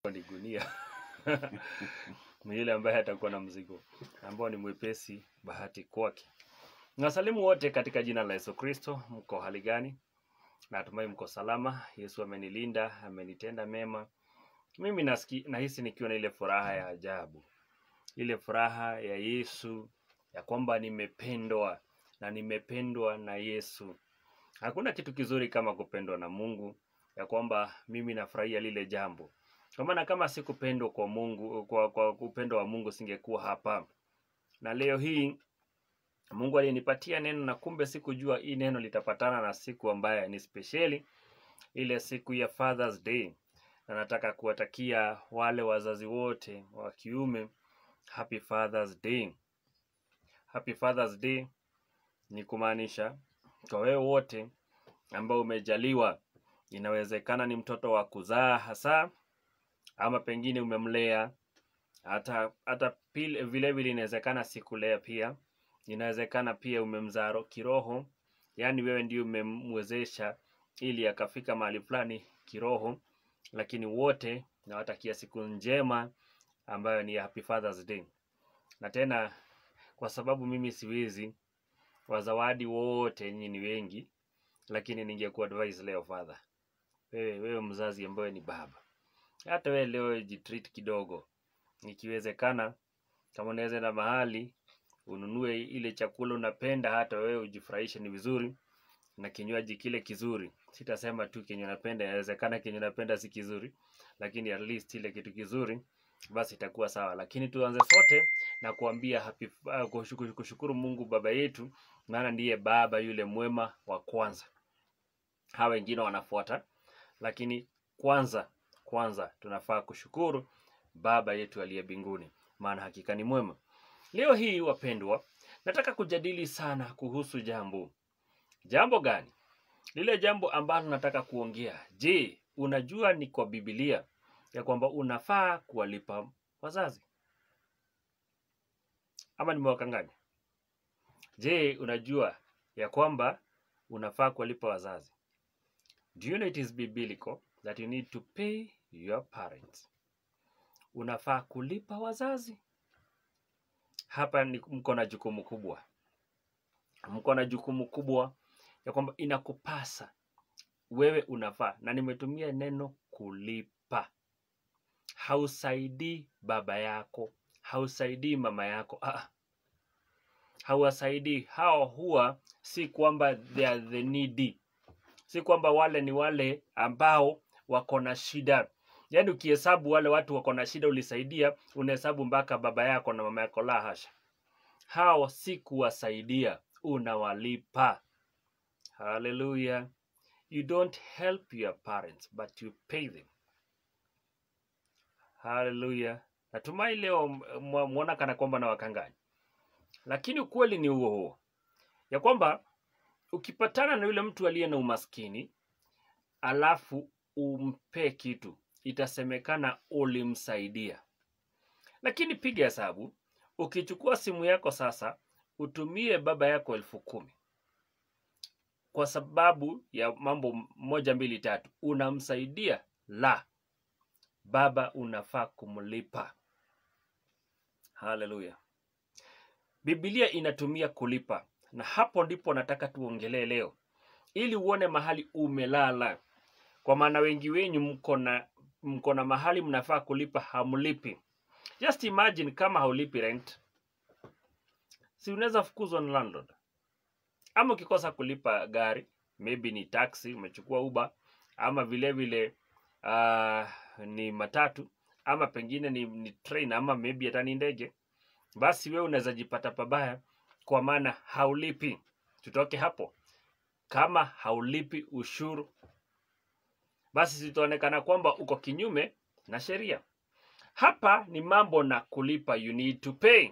Ni gunia. Ni yule ambaye atakuwa na mzigo ambao ni mwepesi bahati kwake. Nasalimu wote katika jina la Yesu Kristo. Mko hali gani? Natumai mko salama. Yesu amenilinda, amenitenda mema. Mimi nahisi nikiwa na ile furaha ya ajabu. Ile furaha ya Yesu, ya kwamba nimependwa na nimependwa na Yesu. Hakuna kitu kizuri kama kupendwa na Mungu, ya kwamba mimi nafurahia lile jambo. Kwa maana kama sikupendwa kwa Mungu, kwa upendo wa Mungu singekuwa hapa. Na leo hii Mungu alinipatia neno, na kumbe sikujua hii neno litapatana na siku ambayo ni speciali, ile siku ya Father's Day. Na nataka kuwatakia wale wazazi wote wa kiume Happy Father's Day. Happy Father's Day ni kumaanisha kwa wewe wote ambao umejaliwa, inawezekana ni mtoto wa kuzaa hasa, ama pengine umemlea, hata vile vile inawezekana sikulea pia. Inawezekana pia umemzaa kiroho, yani wewe ndio umemwezesha ili akafika mahali fulani kiroho. Lakini wote nawatakia siku njema ambayo ni Happy Father's Day. Na tena kwa sababu mimi siwezi wazawadi wote, nyinyi ni wengi, lakini ningekuwa advise leo father, wewe mzazi ambaye ni baba, hata wewe leo jitreat kidogo. Ikiwezekana kama unaweza na mahali ununue ile chakula unapenda, hata wewe ujifurahishe, ni vizuri, na kinywaji kile kizuri. Sitasema tu kenye unapenda, inawezekana kenye unapenda si kizuri, lakini at least ile kitu kizuri, basi itakuwa sawa. Lakini tuanze sote na kuambia kushukuru Mungu baba yetu, maana ndiye baba yule mwema wa kwanza. Hawa wengine wanafuata, lakini kwanza tunafaa kushukuru baba yetu aliye mbinguni, maana hakika ni mwema. Leo hii wapendwa, nataka kujadili sana kuhusu jambo gani? Lile jambo ambalo nataka kuongea. Je, unajua ni kwa Biblia ya kwamba unafaa kuwalipa wazazi? Ama nimewakanganya? Je, unajua ya kwamba unafaa kuwalipa wazazi? Do you know it is biblical that you need to pay your parents? Unafaa kulipa wazazi? Hapa mko na jukumu kubwa. Mko na jukumu kubwa ya kwamba inakupasa wewe, unafaa. Na nimetumia neno kulipa. Hausaidii baba yako, hausaidii mama yako. Hawasaidii. Hao huwa si kwamba they are the needy. Si kwamba wale ni wale ambao wako na shida. Yaani ukihesabu wale watu wako na shida ulisaidia, unahesabu mpaka baba yako na mama yako. La hasha. Hao si kuwasaidia, unawalipa. Hallelujah. You don't help your parents, but you pay them. Hallelujah. Natumai leo muona kana kwamba na wakanganya. Lakini ukweli ni huo, ya kwamba ukipatana na yule mtu aliye na umaskini, alafu umpe kitu, itasemekana ulimsaidia. Lakini piga hesabu, ukichukua simu yako sasa, utumie baba yako 10,000. Kwa sababu ya mambo 1, 2, 3, unamsaidia? La. Baba unafaa kumlipa. Hallelujah. Biblia inatumia kulipa. Na hapo ndipo nataka tuongelee leo, ili uone mahali umelala. Kwa maana wengi wenyu mko na mahali mnafaa kulipa, hamlipi. Just imagine kama haulipi rent. Si unaweza fukuzwa na landlord? Ama ukikosa kulipa gari, maybe ni taxi, umechukua Uber, ama vile vile ni matatu, ama pengine ni train, ama maybe hata ni ndege, basi wewe unaweza jipata pabaya kwa maana haulipi. Tutoke hapo. Kama haulipi ushuru, basi sitaonekana kwamba uko kinyume na sheria. Hapa ni mambo na kulipa, you need to pay.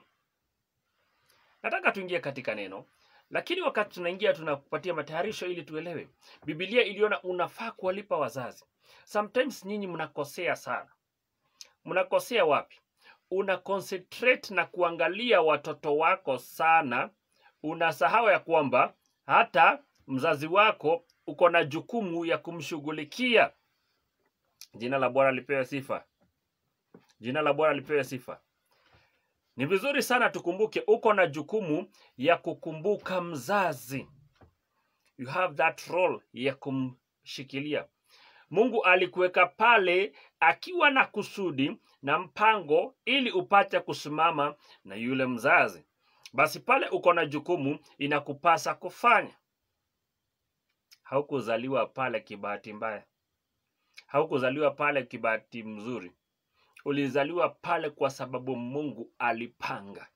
Nataka tuingie katika neno, lakini wakati tunaingia tunakupatia matayarisho ili tuelewe. Biblia iliona unafaa kuwalipa wazazi. Sometimes nyinyi mnakosea sana. Mnakosea wapi? Una concentrate na kuangalia watoto wako sana. Unasahau ya kwamba hata mzazi wako uko na jukumu ya kumshughulikia. Jina la Bwana lipewe sifa. Jina la Bwana lipewe sifa. Ni vizuri sana tukumbuke uko na jukumu ya kukumbuka mzazi. You have that role ya kumshikilia. Mungu alikuweka pale akiwa na kusudi na mpango ili upate kusimama na yule mzazi. Basi pale uko na jukumu inakupasa kufanya. Haukuzaliwa pale kibahati mbaya. Haukuzaliwa pale kibahati mzuri. Ulizaliwa pale kwa sababu Mungu alipanga.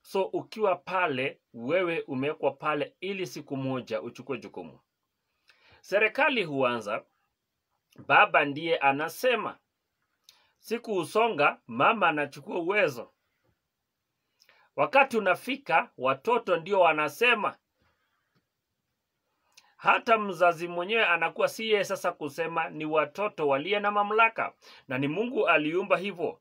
So ukiwa pale, wewe umewekwa pale ili siku moja uchukue jukumu. Serikali huanza, baba ndiye anasema. Siku usonga, mama anachukua uwezo. Wakati unafika, watoto ndio wanasema. Hata mzazi mwenyewe anakuwa si yeye sasa kusema, ni watoto walie na mamlaka. Na ni Mungu aliumba hivyo.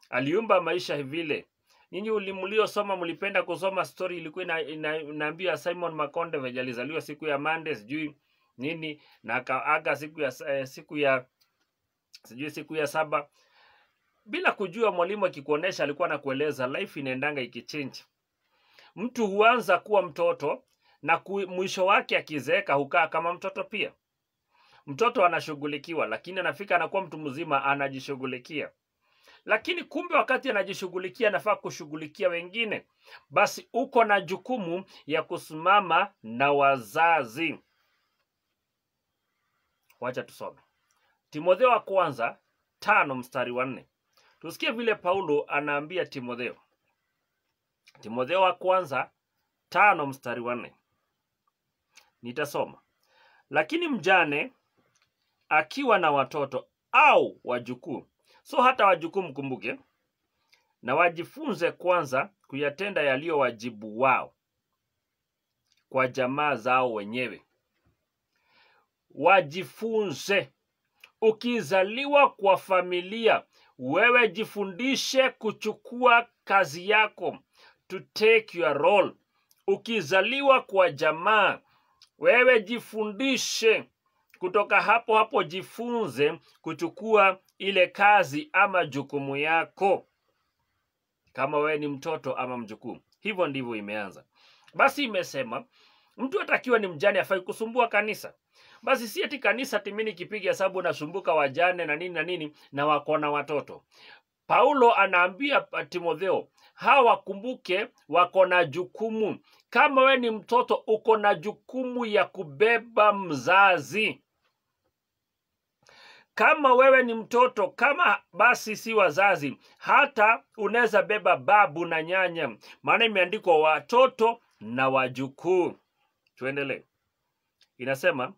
Aliumba maisha vile. Ninyi mliosoma mlipenda kusoma story ilikuwa inaambia Simon Makonde venye alizaliwa siku ya Monday sijui nini na akaaga siku ya saba. Bila kujua mwalimu akikuonesha alikuwa anakueleza life inaendanga ikichange. Mtu huanza kuwa mtoto na mwisho wake akizeeka hukaa kama mtoto pia. Mtoto anashughulikiwa lakini anafika anakuwa mtu mzima anajishughulikia. Lakini kumbe wakati anajishughulikia anafaa kushughulikia wengine. Basi uko na jukumu ya kusimama na wazazi. Wacha tusome. Timotheo wa kwanza 5 mstari wa 4. Tusikie vile Paulo anaambia Timotheo. Timotheo wa kwanza 5 mstari wa 4. Nitasoma. Lakini mjane akiwa na watoto au wajukuu. So hata wajukuu mkumbuke. Na wajifunze kwanza kuyatenda yaliyo wajibu wao kwa jamaa zao wenyewe. Wajifunze. Ukizaliwa kwa familia, wewe jifundishe kuchukua kazi yako. To take your role. Ukizaliwa kwa jamaa, wewe jifundishe. Kutoka hapo jifunze kuchukua ile kazi ama jukumu yako. Kama wewe ni mtoto ama mjukuu. Hivyo ndivyo imeanza. Basi imesema, mtu atakiwa ni mjane hafai kusumbua kanisa. Basi si eti kanisa timini kipiga hesabu na sumbuka wajane na nini na wako na watoto. Paulo anaambia Timotheo, hawa kumbuke wako na jukumu. Kama wewe ni mtoto uko na jukumu ya kubeba mzazi. Kama wewe ni mtoto, kama basi si wazazi, hata unaweza beba babu na nyanya. Maana imeandikwa watoto na wajukuu. Tuendelee. Inasema,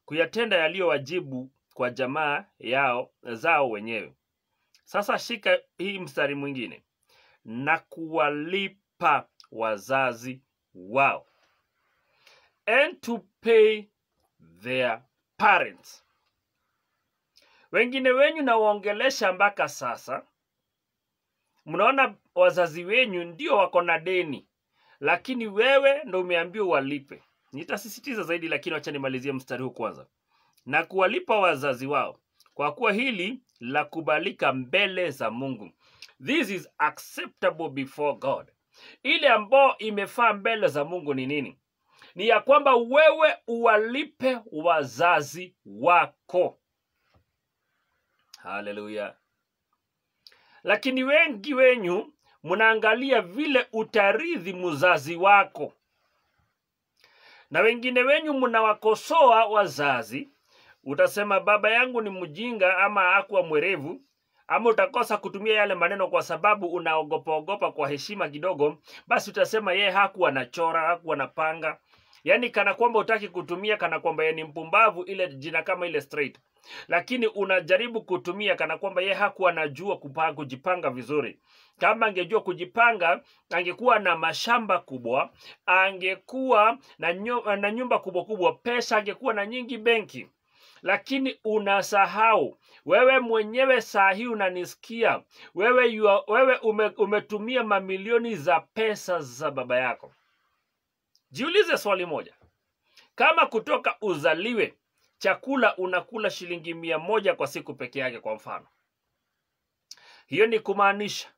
kuyatenda yaliyo wajibu kwa jamaa zao wenyewe. Sasa shika hii mstari mwingine. Na kuwalipa wazazi wao. And to pay their parents. Wengine wenyu na waongelesha mpaka sasa. Mnaona wazazi wenyu ndio wako na deni. Lakini wewe ndo umeambiwa walipe. Nitasisitiza zaidi lakini acha nimalizie mstari huu kwanza. Na kuwalipa wazazi wao. Kwa kuwa hili la kubalika mbele za Mungu. This is acceptable before God. Ile ambao imefaa mbele za Mungu ni nini? Ni ya kwamba wewe uwalipe wazazi wako. Haleluya. Lakini wengi wenyu mnaangalia vile utarithi mzazi wako. Na wengine wenyu mnawakosoa wazazi. Utasema baba yangu ni mjinga ama hakuwa mwerevu. Ama utakosa kutumia yale maneno kwa sababu unaogopa kwa heshima kidogo. Basi utasema yeye hakuwa anachora, hakuwa anapanga. Yani kana kwamba utaki kutumia kana kwamba yeye ni mpumbavu ile jina kama ile straight. Lakini unajaribu kutumia kana kwamba yeye hakuwa anajua kujipanga vizuri. Kama angejua kujipanga, angekuwa na mashamba kubwa, angekuwa na nyumba kubwa, pesa angekuwa na nyingi benki. Lakini unasahau, wewe mwenyewe saa hii unanisikia, wewe umetumia mamilioni za pesa za baba yako. Jiulize swali moja. Kama kutoka uzaliwe, chakula unakula shilingi 100 kwa siku peke yake kwa mfano. Hiyo ni kumaanisha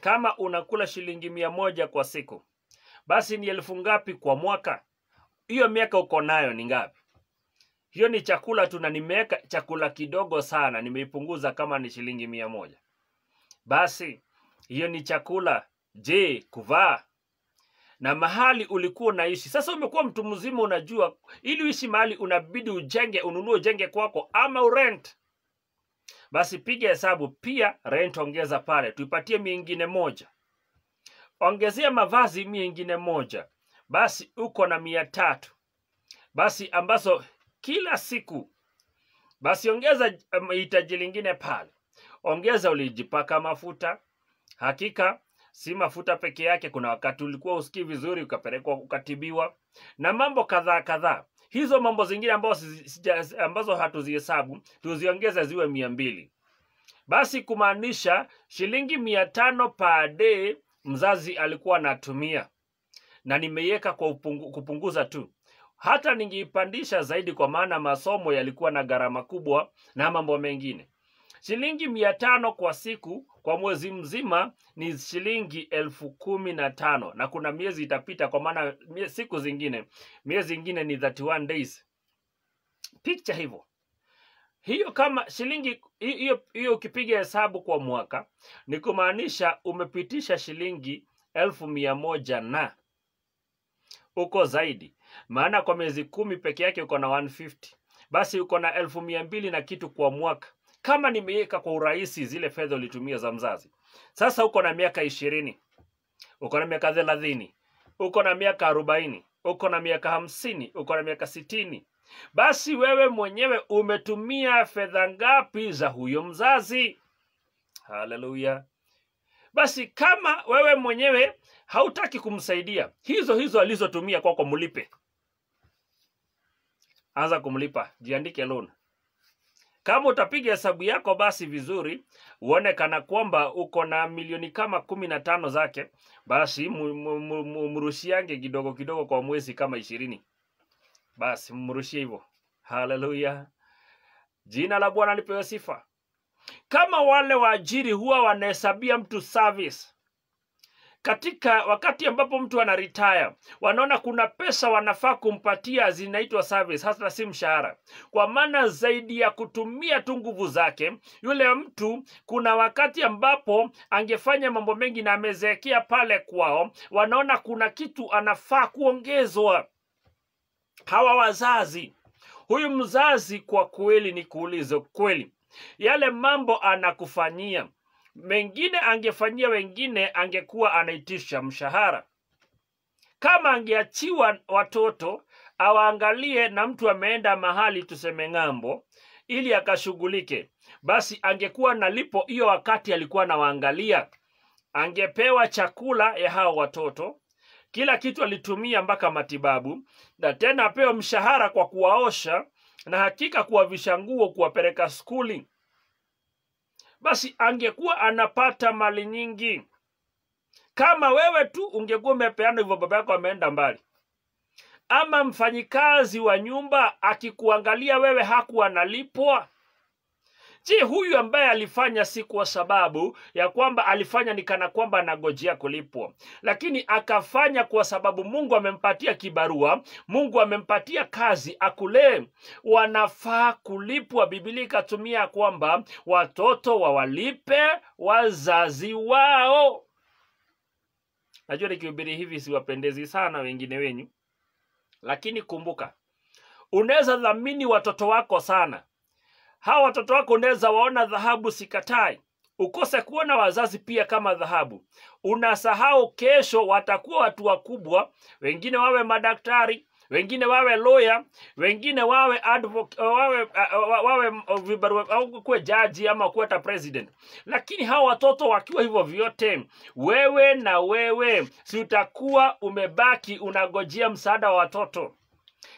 kama unakula shilingi 100 kwa siku, basi ni 1000 ngapi kwa mwaka? Hiyo miaka uko nayo ni ngapi? Hiyo ni chakula tu, na nimeweka chakula kidogo sana, nimeipunguza kama ni shilingi 100. Basi hiyo ni chakula. Je, kuvaa na mahali ulikuwa unaishi? Sasa umekuwa mtu mzima, unajua ili uishi mahali unabidi ununue kwako ama urent. Basi piga hesabu pia, rent ongeza pale, tuipatie mingine 1. Ongezea mavazi mingine 1. Basi uko na 300. Basi ambazo kila siku, basi ongeza hitaji lingine pale. Ongeza ulijipaka mafuta. Hakika si mafuta peke yake, kuna wakati ulikuwa usikii vizuri ukapelekwa ukatibiwa na mambo kadhaa. Hizo mambo zingine ambazo hatuzihesabu tuziongeze ziwe 200. Basi kumaanisha shilingi 500 per day mzazi alikuwa anatumia, na nimeiweka kwa kupunguza tu. Hata ningeipandisha zaidi kwa maana masomo yalikuwa na gharama kubwa na mambo mengine. Shilingi 500 kwa siku kwa mwezi mzima ni shilingi 1015, na kuna miezi itapita kwa maana miezi zingine ni 31 days. Picture hivyo. Hiyo kama shilingi hiyo ukipiga hesabu kwa mwaka ni kumaanisha umepitisha shilingi 1100 na uko zaidi. Maana kwa miezi 10 peke yake uko na 150. Basi uko na 1200 na kitu kwa mwaka. Kama nimeweka kwa urahisi zile fedha ulitumia za mzazi. Sasa uko na miaka 20, uko na miaka 30, uko na miaka 40, uko na miaka 50, uko na miaka 60. Basi wewe mwenyewe umetumia fedha ngapi za huyo mzazi? Haleluya. Basi kama wewe mwenyewe hautaki kumsaidia, hizo alizotumia kwako mlipe. Anza kumlipa, jiandike loan. Kama utapiga hesabu yako basi vizuri, uone kana kwamba uko na milioni kama 15 zake, basi mrushiange kidogo kwa mwezi kama 20. Basi mrushie hivyo. Haleluya. Jina la Bwana lipewe sifa. Kama wale waajiri huwa wanahesabia mtu service, katika wakati ambapo mtu ana retire, wanaona kuna pesa wanafaa kumpatia zinaitwa service, hasa si mshahara. Kwa maana zaidi ya kutumia tu nguvu zake, yule mtu kuna wakati ambapo angefanya mambo mengi na amezeekea pale kwao, wanaona kuna kitu anafaa kuongezwa. Hawa wazazi, huyu mzazi kwa kweli ni kuulizo kweli, yale mambo anakufanyia, mengine angefanyia wengine, angekuwa anaitisha mshahara. Kama angeachiwa watoto awaangalie na mtu ameenda mahali tuseme ng'ambo ili akashughulike, basi angekuwa nalipo hiyo wakati alikuwa anawaangalia. Angepewa chakula ya hao watoto, kila kitu alitumia mpaka matibabu, na tena apewa mshahara kwa kuwaosha na hakika kuwavisha nguo, kuwapeleka skuli. Basi angekuwa anapata mali nyingi. Kama wewe tu ungekuwa umepeana hivyo, baba yako ameenda mbali, ama mfanyikazi wa nyumba akikuangalia wewe hakuwa analipwa, je, huyu ambaye alifanya si kwa sababu ya kwamba alifanya ni kana kwamba anagojea kulipwa, lakini akafanya kwa sababu Mungu amempatia kibarua, Mungu amempatia kazi akulee, wanafaa kulipwa. Biblia ikatumia kwamba watoto wawalipe wazazi wao. Najua nikihubiri hivi siwapendezi sana wengine wenyu, lakini kumbuka, unaweza dhamini watoto wako sana. Hawa watoto wako unaweza waona dhahabu, sikatai. Ukose kuona wazazi pia kama dhahabu. Unasahau kesho watakuwa watu wakubwa, wengine wawe madaktari, wengine wawe lawyer, wengine wawe advocate, wawe vibarua au kuwe jaji ama kuwa hata president. Lakini hawa watoto wakiwa hivyo vyote, wewe si utakuwa umebaki unagojea msaada wa watoto.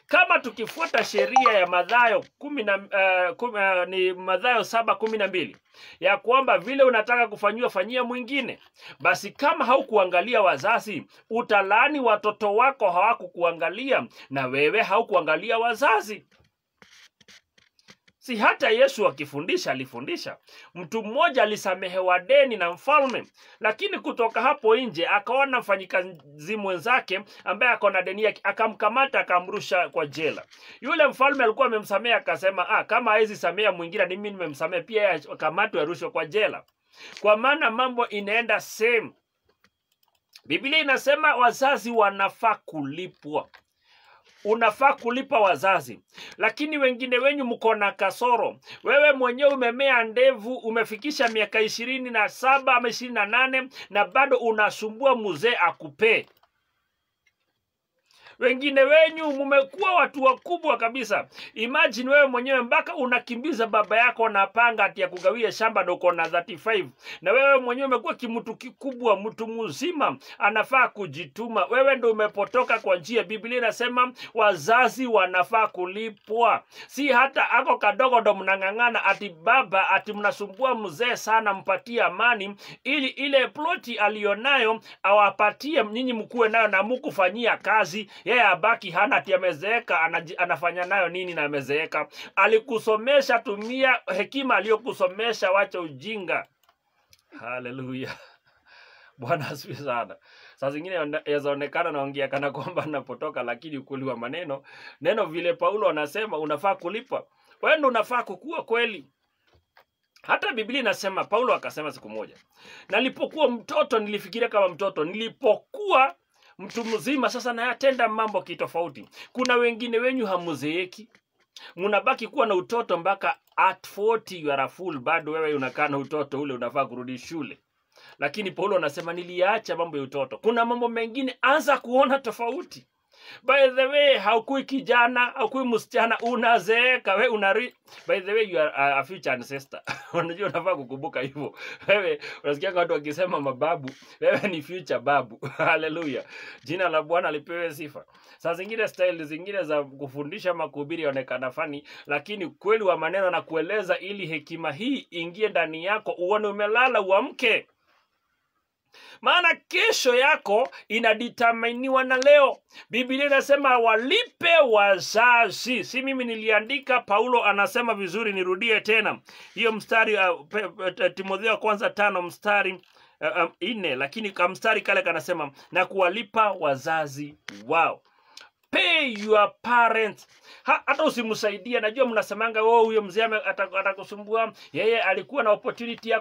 Kama tukifuata sheria ya Mathayo ni Mathayo 7:12 ya kwamba vile unataka kufanyiwa fanyia mwingine, basi kama haukuangalia wazazi, utalaani watoto wako hawakukuangalia, na wewe haukuangalia wazazi. Si hata Yesu akifundisha alifundisha. Mtu mmoja alisamehewa deni na mfalme, lakini kutoka hapo nje akaona mfanyikazi mwenzake ambaye akona deni yake, akamkamata akamrusha kwa jela. Yule mfalme alikuwa amemsamehe, akasema kama hizi samea mwingine ni mimi nimemsamehe pia, akamatwe arushwe kwa jela. Kwa maana mambo inaenda same. Biblia inasema wazazi wanafaa kulipwa. Unafaa kulipa wazazi. Lakini wengine wenyu mko na kasoro. Wewe mwenyewe umemea ndevu, umefikisha miaka 27 ama 28 na bado unasumbua mzee akupee. Wengine wenyu mmekuwa watu wakubwa kabisa. Imagine wewe mwenyewe mpaka unakimbiza baba yako na panga ati ya kugawia shamba na uko na 35. Na wewe mwenyewe umekuwa kimutu kikubwa, mtu mzima, anafaa kujituma. Wewe ndio umepotoka kwa njia. Biblia inasema wazazi wanafaa kulipwa. Si hata ako kadogo ndo mnang'ang'ana ati baba ati mnasumbua mzee sana, mpatie amani ili ile ploti alionayo awapatie nyinyi mkuwe nayo na mkufanyia kazi. Yeye abaki hana ati amezeeka, anafanya nayo nini na amezeeka? Alikusomesha, tumia hekima aliyokusomesha, wacha ujinga. Haleluya. Bwana asifiwe sana. Saa zingine yazaonekana naongea kana kwamba napotoka, lakini ukweli wa neno vile Paulo anasema unafaa kulipa. Wewe ndio unafaa kukua kweli. Hata Biblia inasema, Paulo akasema siku moja, nalipokuwa mtoto nilifikiria kama mtoto, nilipokuwa mtu mzima sasa nayatenda mambo kitofauti. Kuna wengine wenyu hamuzeeki, mnabaki kuwa na utoto mpaka at 40 you are a fool, bado wewe unakaa na utoto ule, unafaa kurudi shule. Lakini Paulo anasema niliacha mambo ya utoto. Kuna mambo mengine anza kuona tofauti. By the way, haukui kijana, haukui msichana, unazeeka. By the way, you are a future ancestor. Unajua unafaa kukumbuka hivyo. Wewe unasikia watu wakisema mababu, wewe ni future babu. Haleluya. Jina la Bwana lipewe sifa. Saa zingine style zingine za kufundisha makuhubiri yaonekana fani, lakini kweli wa maneno na kueleza ili hekima hii ingie ndani yako, uone umelala uamke. Maana kesho yako inadeterminiwa na leo. Biblia inasema walipe wazazi. Si mimi niliandika, Paulo anasema vizuri, nirudie tena. Hiyo mstari Timotheo kwanza 5 mstari 4, lakini kwa mstari kale kanasema na kuwalipa wazazi wao. Pay your parents. Hata usimsaidia. Najua mnasemanga huyo mzee atakusumbua. Yeye alikuwa na opportunity ya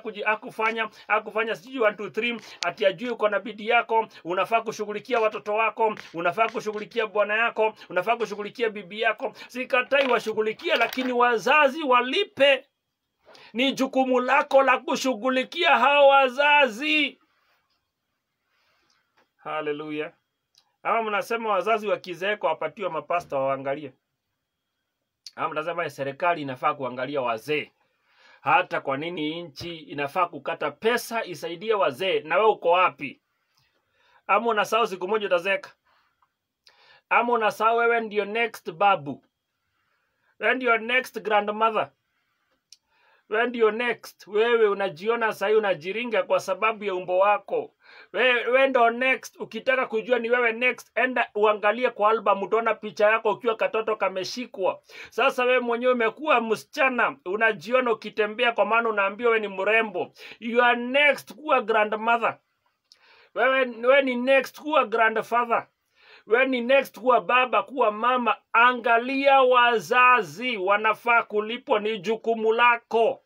akufanya sijui 1 2 3 ati ajue uko na bidii yako. Unafaa kushughulikia watoto wako, unafaa kushughulikia bwana yako, unafaa kushughulikia bibi yako. Sikatai washughulikia, lakini wazazi walipe. Ni jukumu lako la kushughulikia hao wazazi. Haleluya. Ama mnasema wazazi wakizeeka wapatiwe mapasta waangalie. Ama mnasema serikali inafaa kuangalia wazee. Hata kwa nini nchi inafaa kukata pesa isaidie wazee? Na wewe uko wapi? Ama unasahau siku moja utazeeka? Ama unasahau wewe ndio next babu? Wewe ndio next grandmother? Wewe ndio next. Wewe unajiona sasa unajiringa kwa sababu ya umbo wako. Wewe ndio next. Ukitaka kujua ni wewe next, enda uangalie kwa album, utaona picha yako ukiwa katoto kameshikwa. Sasa wewe mwenyewe umekuwa msichana, unajiona ukitembea kwa maana unaambiwa wewe ni mrembo. You are next kuwa grandmother. Wewe ni next kuwa grandfather. Wewe ni next kuwa baba, kuwa mama. Angalia wazazi, wanafaa kulipwa, ni jukumu lako.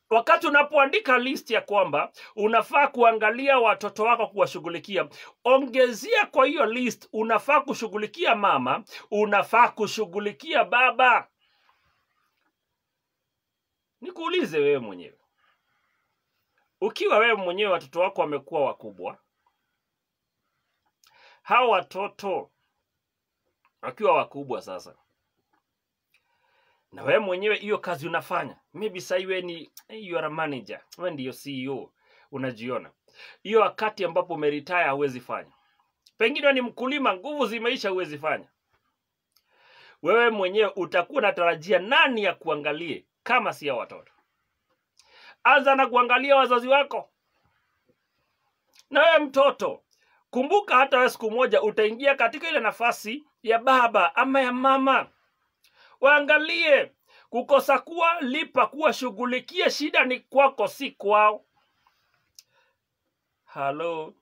Wakati unapoandika list ya kwamba unafaa kuangalia watoto wako, kuwashughulikia, ongezea kwa hiyo list unafaa kushughulikia mama, unafaa kushughulikia baba. Nikuulize wewe mwenyewe, ukiwa wewe mwenyewe watoto wako wamekuwa wakubwa, hao watoto wakiwa wakubwa sasa, na wewe mwenyewe hiyo kazi unafanya, maybe sasa wewe ni you are a manager, wewe ndio CEO, unajiona hiyo wakati ambapo umeretire huwezi fanya. Pengine ni mkulima, nguvu zimeisha, huwezi fanya. Wewe mwenyewe utakuwa unatarajia nani ya kuangalie kama si ya watoto? Anza na kuangalia wazazi wako. Na wewe mtoto, kumbuka hata wewe siku moja utaingia katika ile nafasi ya baba ama ya mama. Waangalie kukosa kuwa lipa, kuwa shughulikia, shida ni kwako si kwao. Halo.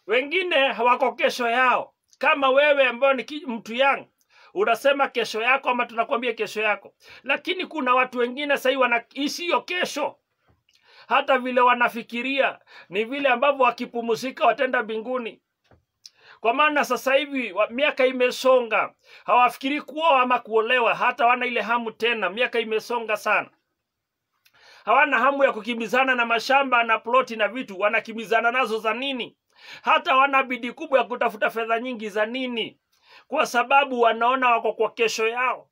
Wengine hawako kesho yao. Kama wewe ambao ni mtu yangu, unasema kesho yako ama tunakwambia kesho yako. Lakini kuna watu wengine sasa wanaishi hiyo kesho. Hata vile wanafikiria ni vile ambavyo wakipumzika watenda mbinguni. Kwa maana sasa hivi miaka imesonga, hawafikiri kuoa ama kuolewa, hata wana ile hamu tena, miaka imesonga sana. Hawana hamu ya kukimbizana na mashamba na ploti na vitu, wanakimbizana nazo za nini? Hata wana bidii kubwa ya kutafuta fedha nyingi za nini? Kwa sababu wanaona wako kwa kesho yao.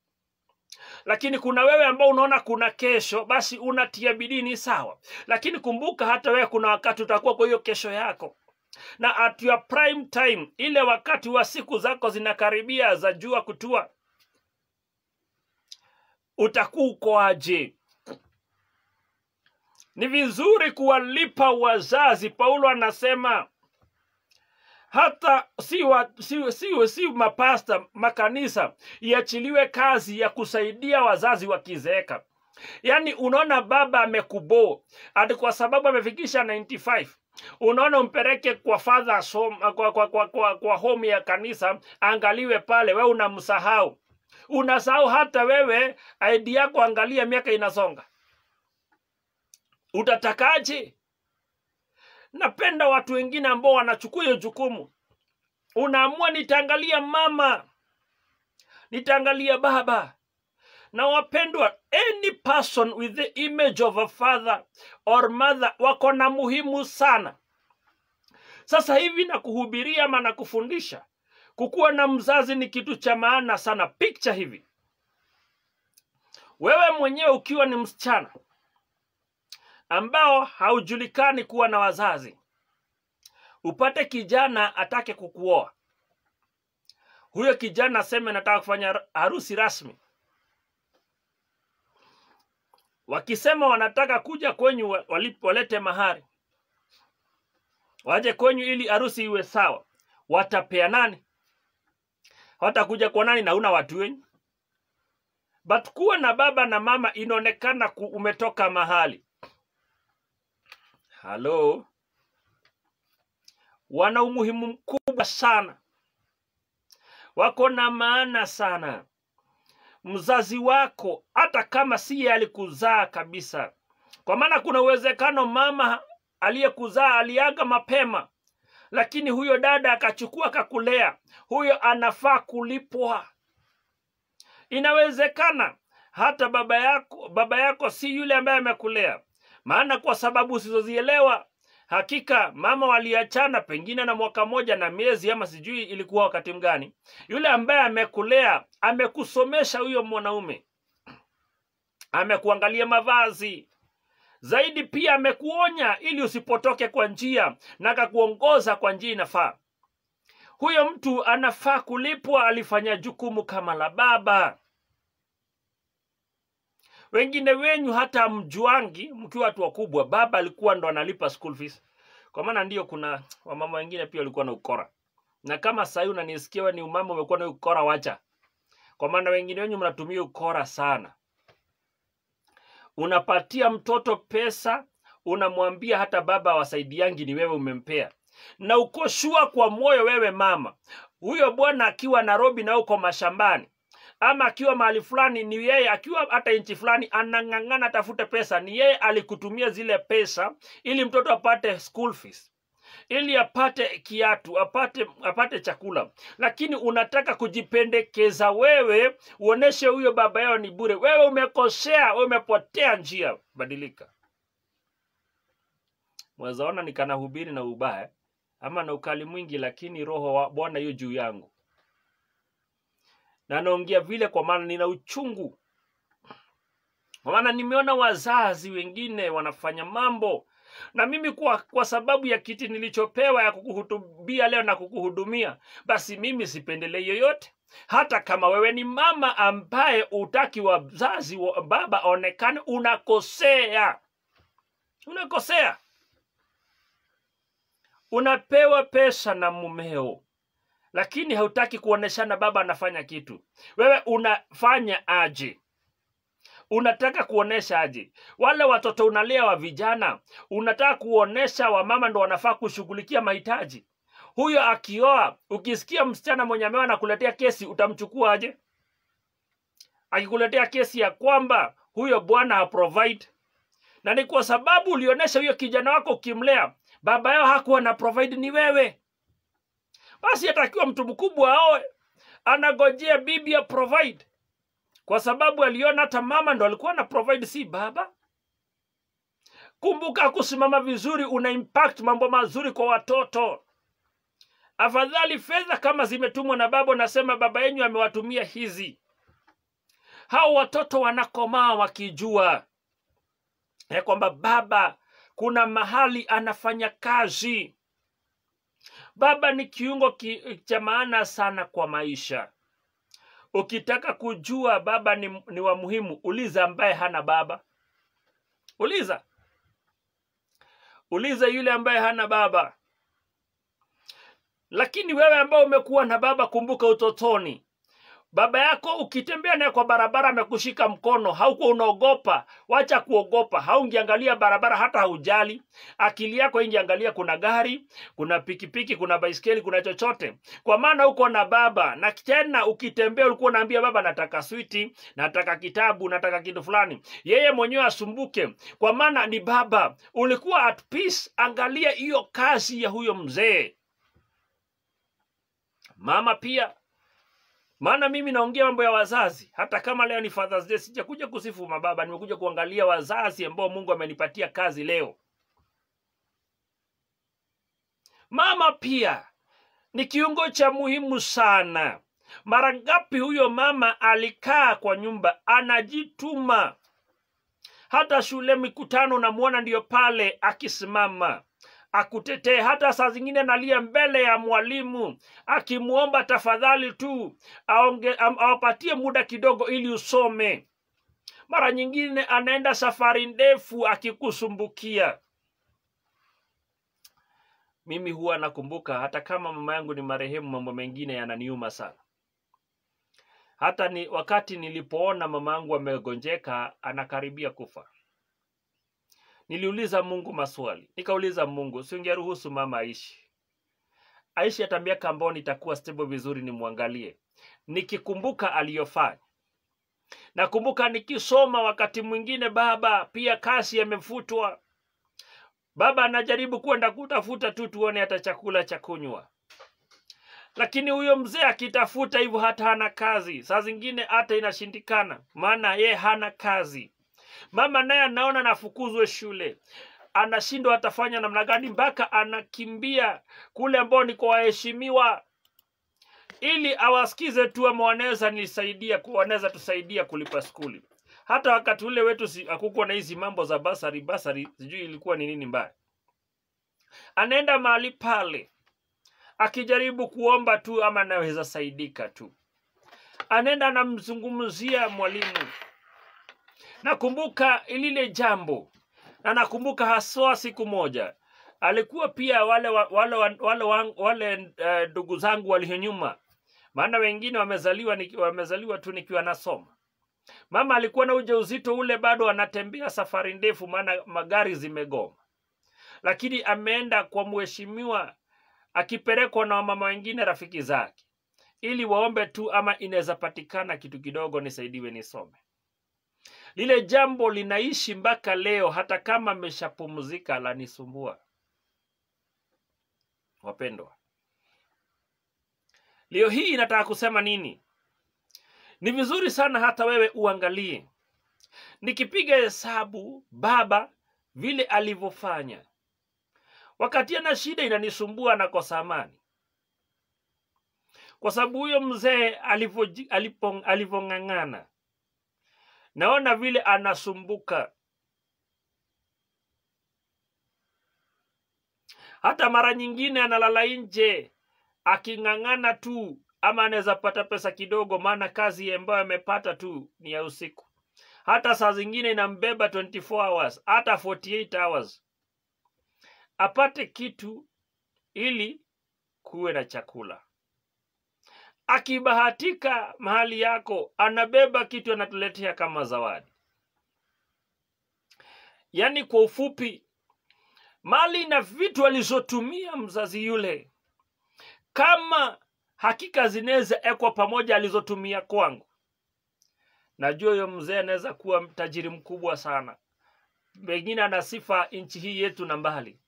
Lakini kuna wewe ambao unaona kuna kesho, basi unatia bidii, ni sawa. Lakini kumbuka hata wewe kuna wakati utakuwa kwa hiyo kesho yako. Na at your prime time, ile wakati wa siku zako zinakaribia za jua kutua, utakuwa uko aje? Ni vizuri wazazi. Paulo anasema hata si mapasta, makanisa iachiliwe kazi ya kusaidia wazazi wakizeeka. Yani unaona baba amekubo hadi kwa sababu amefikisha 95. Unaona umpeleke kwa fathers home, kwa home ya kanisa, angaliwe pale, wewe unamsahau. Unasahau hata wewe idea yako, angalia miaka inasonga. Utatakaje? Napenda watu wengine ambao wanachukua hiyo jukumu. Unaamua nitaangalia mama, nitaangalia baba. Na wapendwa, any person with the image of a father or mother wako na muhimu sana. Sasa hivi na kuhubiria ama na kufundisha, kukuwa na mzazi ni kitu cha maana sana. Picture hivi. Wewe mwenyewe ukiwa ni msichana ambao haujulikani kuwa na wazazi, upate kijana atake kukuoa. Huyo kijana aseme nataka kufanya harusi rasmi. Wakisema wanataka kuja kwenyu walete mahari, waje kwenyu ili harusi iwe sawa, watapea nani? Watakuja kwa nani na una watu wengi? But kuwa na baba na mama inaonekana umetoka mahali. Halo. Wana umuhimu mkubwa sana. Wako na maana sana. Mzazi wako hata kama si alikuzaa kabisa. Kwa maana kuna uwezekano mama aliyekuzaa aliaga mapema, lakini huyo dada akachukua akakulea. Huyo anafaa kulipwa. Inawezekana hata baba yako si yule ambaye amekulea. Maana kwa sababu usizozielewa, hakika mama waliachana pengine na mwaka moja na miezi ama sijui ilikuwa wakati mgani. Yule ambaye amekulea, amekusomesha huyo mwanaume, amekuangalia mavazi, zaidi pia amekuonya ili usipotoke kwa njia na akakuongoza kwa njia inafaa. Huyo mtu anafaa kulipwa, alifanya jukumu kama la baba. Wengine wenyu hata mjuangi mkiwa watu wakubwa, baba alikuwa ndo analipa school fees. Kwa maana ndio kuna wamama wengine pia walikuwa na ukora. Na kama sasa unanisikia wewe ni umama umekuwa na ukora, wacha. Kwa maana wengine wenyu mnatumia ukora sana. Unapatia mtoto pesa, unamwambia hata baba wasaidiangi ni wewe umempea. Na ukoshua kwa moyo wewe mama, huyo bwana akiwa Nairobi na uko mashambani, ama akiwa mahali fulani, ni yeye, akiwa hata nchi fulani anang'ang'ana tafute pesa, ni yeye alikutumia zile pesa ili mtoto apate school fees, ili apate kiatu, apate chakula. Lakini unataka kujipendekeza wewe, uoneshe huyo baba yao ni bure. Wewe umekosea, wewe umepotea njia. Badilika. Mwazaona nikanahubiri na ubaya ama na ukali mwingi, lakini roho wa Bwana yu juu yangu. Na naongea vile kwa maana nina uchungu. Kwa maana nimeona wazazi wengine wanafanya mambo. Na mimi kwa sababu ya kiti nilichopewa ya kukuhutubia leo na kukuhudumia, basi mimi sipendelei yoyote. Hata kama wewe ni mama ambaye utaki wazazi wa baba onekane, unakosea. Unakosea. Unapewa pesa na mumeo, lakini hautaki kuoneshana baba anafanya kitu. Wewe unafanya aje? Unataka kuonesha aje? Wale watoto unalea wa vijana, unataka kuonesha wamama ndo wanafaa kushughulikia mahitaji. Huyo akioa, ukisikia msichana mwenye ameoa na kuletea kesi, utamchukua aje? Akikuletea kesi ya kwamba huyo bwana haprovide, na ni kwa sababu ulionesha huyo kijana wako ukimlea, baba yao hakuwa na provide, ni wewe. Basi atakiwa mtu mkubwa aoe, anagojea bibi ya provide, kwa sababu aliona hata mama ndo alikuwa na provide, si baba. Kumbuka, kusimama vizuri una impact mambo mazuri kwa watoto. Afadhali fedha kama zimetumwa na baba, nasema baba yenu amewatumia hizi. Hao watoto wanakomaa wakijua ya kwamba baba kuna mahali anafanya kazi. Baba ni kiungo cha maana sana kwa maisha. Ukitaka kujua baba ni wa muhimu, uliza ambaye hana baba. Uliza yule ambaye hana baba. Lakini wewe ambao umekuwa na baba, kumbuka utotoni, baba yako ukitembea naye kwa barabara amekushika mkono, hauko unaogopa. Wacha kuogopa, haungiangalia barabara, hata haujali. Akili yako ingiangalia kuna gari, kuna pikipiki, kuna baiskeli, kuna chochote, kwa maana uko na baba. Na tena ukitembea ulikuwa unaambia baba, nataka switi, nataka kitabu, nataka kitu fulani. Yeye mwenyewe asumbuke, kwa maana ni baba. Ulikuwa at peace. Angalia hiyo kazi ya huyo mzee. Mama pia. Maana mimi naongea mambo ya wazazi, hata kama leo ni Father's Day, sijakuja kusifu mababa, nimekuja kuangalia wazazi ambao Mungu amenipatia kazi leo. Mama pia ni kiungo cha muhimu sana. Mara ngapi huyo mama alikaa kwa nyumba anajituma, hata shule mikutano namuona ndio pale akisimama akutetee. Hata saa zingine nalia mbele ya mwalimu akimuomba tafadhali tu awapatie muda kidogo ili usome. Mara nyingine anaenda safari ndefu akikusumbukia. Mimi huwa nakumbuka, hata kama mama yangu ni marehemu, mambo mengine yananiuma sana. Hata wakati nilipoona mama yangu amegonjeka, anakaribia kufa, niliuliza Mungu maswali. Nikauliza Mungu, si ungeruhusu mama aishi hata miaka ambayo nitakuwa stable vizuri, nimwangalie. Nikikumbuka aliyofanya. Nakumbuka nikisoma wakati mwingine baba pia kazi yamefutwa. Baba anajaribu kwenda kutafuta tu tuone hata chakula cha kunywa. Lakini huyo mzee akitafuta hivyo hata hana kazi. Saa zingine hata inashindikana, maana ye hana kazi. Mama naye anaona nafukuzwe shule, anashindwa atafanya namna gani, mpaka anakimbia kule ambao ni kwa waheshimiwa, ili awasikize tu ama wanaweza tusaidia kulipa skuli. Hata wakati ule wetu hakukuwa na hizi mambo za basari, sijui ilikuwa ni nini mbaya. Anaenda mahali pale akijaribu kuomba tu ama anaweza saidika tu. Anaenda anamzungumzia mwalimu. Nakumbuka lile jambo, na nakumbuka haswa siku moja alikuwa pia wale ndugu zangu walionyuma, maana wengine wamezaliwa tu nikiwa nasoma. Mama alikuwa na ujauzito ule, bado anatembea safari ndefu, maana magari zimegoma. Lakini ameenda kwa mheshimiwa akipelekwa na mama wengine rafiki zake, ili waombe tu ama inaweza patikana kitu kidogo nisaidiwe nisome. Lile jambo linaishi mpaka leo, hata kama ameshapumzika lanisumbua. Wapendwa, leo hii nataka kusema nini? Ni vizuri sana hata wewe uangalie. Nikipiga hesabu baba vile alivyofanya, wakati ana shida inanisumbua na kosa amani. Kwa sababu huyo mzee alivyong'ang'ana, naona vile anasumbuka. Hata mara nyingine analala nje aking'ang'ana tu, ama anaweza pata pesa kidogo, maana kazi ambayo amepata tu ni ya usiku. Hata saa zingine inambeba 24 hours, hata 48 hours. Apate kitu ili kuwe na chakula. akibahatika mahali yako, anabeba kitu anatuletea kama zawadi. Yani kwa ufupi, mali na vitu alizotumia mzazi yule, kama hakika zinaweza ekwa pamoja alizotumia kwangu, najua huyo mzee anaweza kuwa tajiri mkubwa sana. Pengine ana sifa nchi hii yetu na mbali.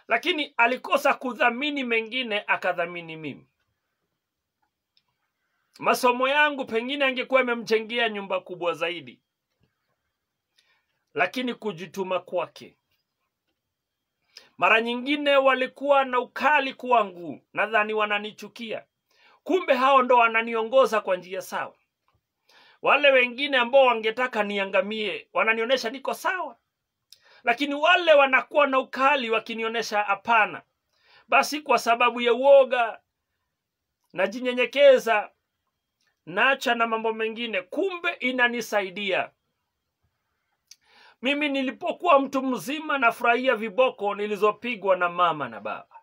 Lakini alikosa kudhamini mengine, akadhamini mimi. Masomo yangu pengine angekuwa amemjengea nyumba kubwa zaidi. Lakini kujituma kwake. Mara nyingine walikuwa na ukali kwangu, nadhani wananichukia. Kumbe hao ndo wananiongoza kwa njia sawa. Wale wengine ambao wangetaka niangamie, wananionyesha niko sawa. Lakini wale wanakuwa na ukali wakinionyesha hapana. Basi kwa sababu ya uoga, najinyenyekeza, naacha na mambo mengine, kumbe inanisaidia. Mimi nilipokuwa mtu mzima nafurahia viboko nilizopigwa na mama na baba.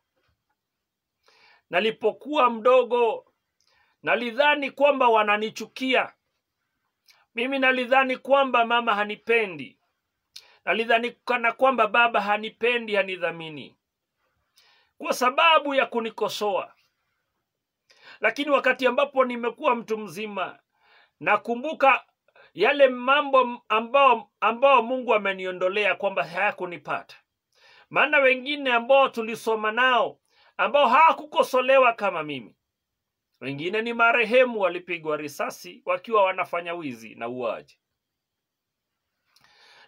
Nalipokuwa mdogo, nalidhani kwamba wananichukia. Mimi nalidhani kwamba mama hanipendi. Nalidhani kana kwamba baba hanipendi, hanidhamini, kwa sababu ya kunikosoa. Lakini wakati ambapo nimekuwa mtu mzima, nakumbuka yale mambo ambao Mungu ameniondolea kwamba hayakunipata. Maana wengine ambao tulisoma nao, ambao hawakukosolewa kama mimi, wengine ni marehemu, walipigwa risasi wakiwa wanafanya wizi na uaji.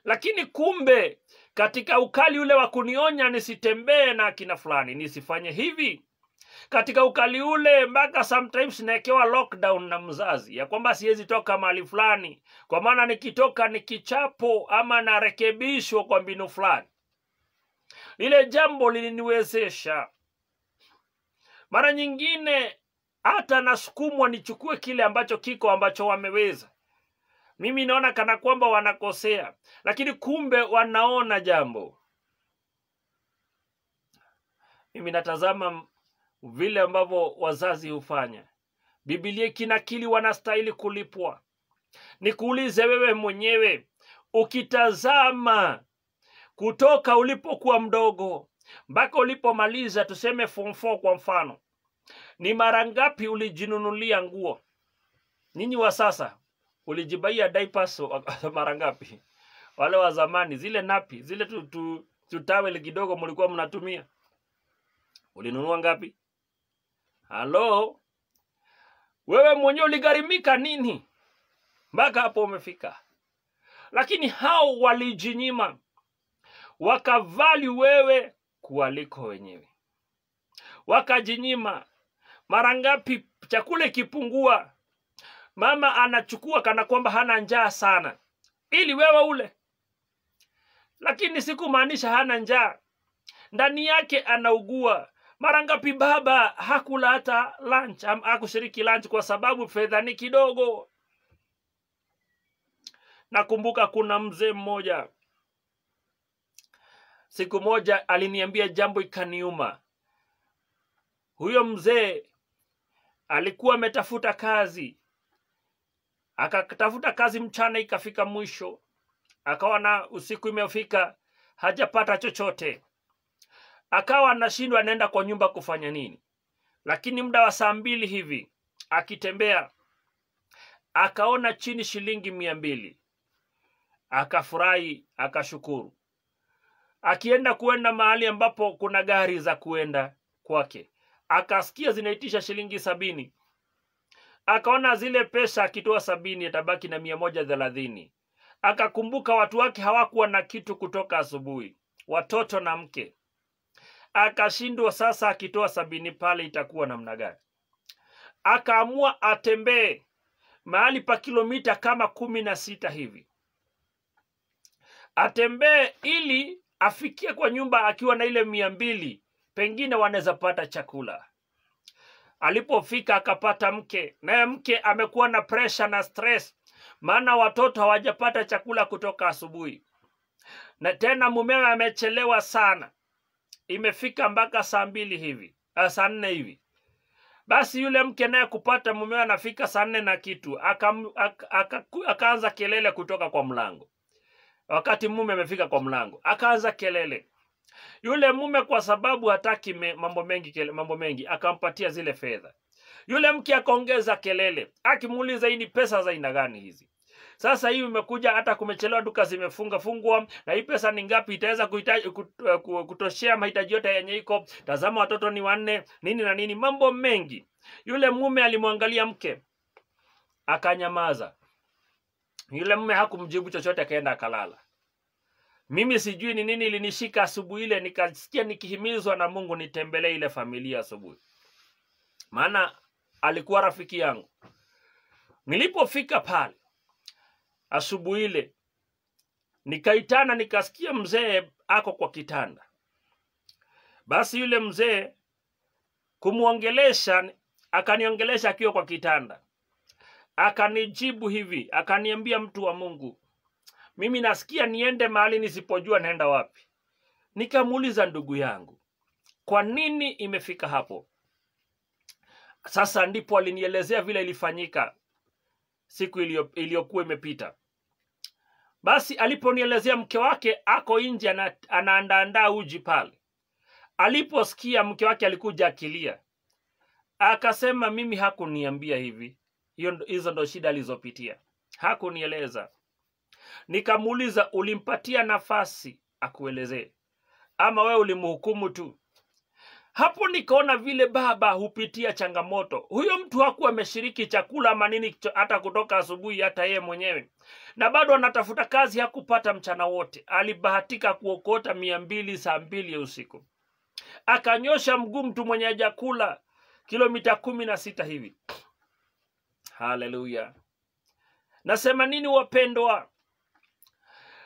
Lakini kumbe katika ukali ule wa kunionya nisitembee na akina fulani, nisifanye hivi, katika ukali ule mpaka sometimes naekewa lockdown na mzazi, ya kwamba siwezi toka mahali fulani, kwa maana nikitoka ni kichapo ama narekebishwa kwa mbinu fulani. Ile jambo liliniwezesha. Mara nyingine hata nasukumwa nichukue kile ambacho wameweza. Mimi naona kana kwamba wanakosea, lakini kumbe wanaona jambo. Mimi natazama vile ambavyo wazazi hufanya. Biblia kinakili wanastahili kulipwa. Nikuulize wewe mwenyewe, ukitazama kutoka ulipokuwa mdogo mpaka ulipomaliza, tuseme form 4 kwa mfano, ni mara ngapi ulijinunulia nguo? Ninyi wa sasa ulijibaia diapers mara ngapi? Wale wa zamani zile napi, zile tutawele kidogo mlikuwa mnatumia, ulinunua ngapi? Halo? Wewe mwenyewe uligharimika nini mpaka hapo umefika? Lakini hao walijinyima, wakavali wewe kualiko wenyewe. Wakajinyima. Mara ngapi chakula kipungua, mama anachukua kana kwamba hana njaa sana ili wewe ule. Lakini sikumaanisha hana njaa, ndani yake anaugua. Mara ngapi baba hakula hata lunch, hakushiriki lunch kwa sababu fedha ni kidogo. Nakumbuka kuna mzee mmoja, siku moja aliniambia jambo ikaniuma. Huyo mzee alikuwa ametafuta kazi. Akatafuta kazi mchana, ikafika mwisho, akaona usiku imefika, hajapata chochote. Akawa anashindwa anaenda kwa nyumba kufanya nini. Lakini muda wa saa 2 hivi akitembea, akaona chini shilingi 200. Akafurahi, akashukuru. Kuenda mahali ambapo kuna gari za kuenda kwake, akasikia zinaitisha shilingi 70. Akaona zile pesa akitoa 70 atabaki na 130. Akakumbuka watu wake hawakuwa na kitu kutoka asubuhi, watoto na mke. Akashindwa sasa akitoa 70 pale itakuwa namna gani. Akaamua atembee mahali pa kilomita kama 16 hivi. Atembee ili afikie kwa nyumba akiwa na ile 200, pengine wanaweza pata chakula. Alipofika akapata mke, naye mke amekuwa na pressure na stress, maana watoto hawajapata chakula kutoka asubuhi. Na tena mumewe amechelewa sana. Imefika mpaka saa 2 hivi, saa 4 hivi. Basi yule mke naye kupata mume anafika saa 4 na kitu, akaanza kelele kutoka kwa mlango. Wakati mume amefika kwa mlango, akaanza kelele. Yule mume kwa sababu hataki mambo mengi, akampatia zile fedha. Yule mke akaongeza kelele, akimuuliza hii ni pesa za aina gani hizi? Sasa hii imekuja hata kumechelewa, duka fungwa, na hii pesa ni ngapi? Itaweza kutoshea mahitaji yote yenye iko? Tazama watoto ni 4, nini na nini, mambo mengi. Yule mume alimwangalia mke, akanyamaza. Yule mume hakumjibu chochote, akaenda akalala. Mimi sijui ni nini ilinishika asubuhi ile, nikasikia nikihimizwa na Mungu nitembelee ile familia asubuhi. Maana alikuwa rafiki yangu. Nilipofika pale asubuhi ile, nikaitana, nikasikia mzee ako kwa kitanda. Basi yule mzee kumuongelesha, akaniongelesha akiwa kwa kitanda. Akanijibu hivi, akaniambia, mtu wa Mungu, mimi nasikia niende mahali nisipojua naenda wapi. Nikamuuliza, ndugu yangu, kwa nini imefika hapo? Sasa ndipo alinielezea vile ilifanyika siku iliyokuwa imepita. Basi aliponielezea mke wake ako nje anaandaa uji pale. Aliposikia mke wake alikuja akilia, akasema mimi hakuniambia hivi. Hizo ndo shida alizopitia. Hakunieleza. Nikamuuliza, ulimpatia nafasi akuelezee ama wewe ulimhukumu tu? Hapo nikaona vile baba hupitia changamoto. Huyo mtu hakuwa ameshiriki chakula ama nini hata kutoka asubuhi, hata yeye mwenyewe. Na bado anatafuta kazi, hakupata mchana wote. Alibahatika kuokota 200 saa 2 ya usiku. Akanyosha mguu mtu mwenye hajakula kilomita 16 hivi. Hallelujah. Nasema nini wapendwa?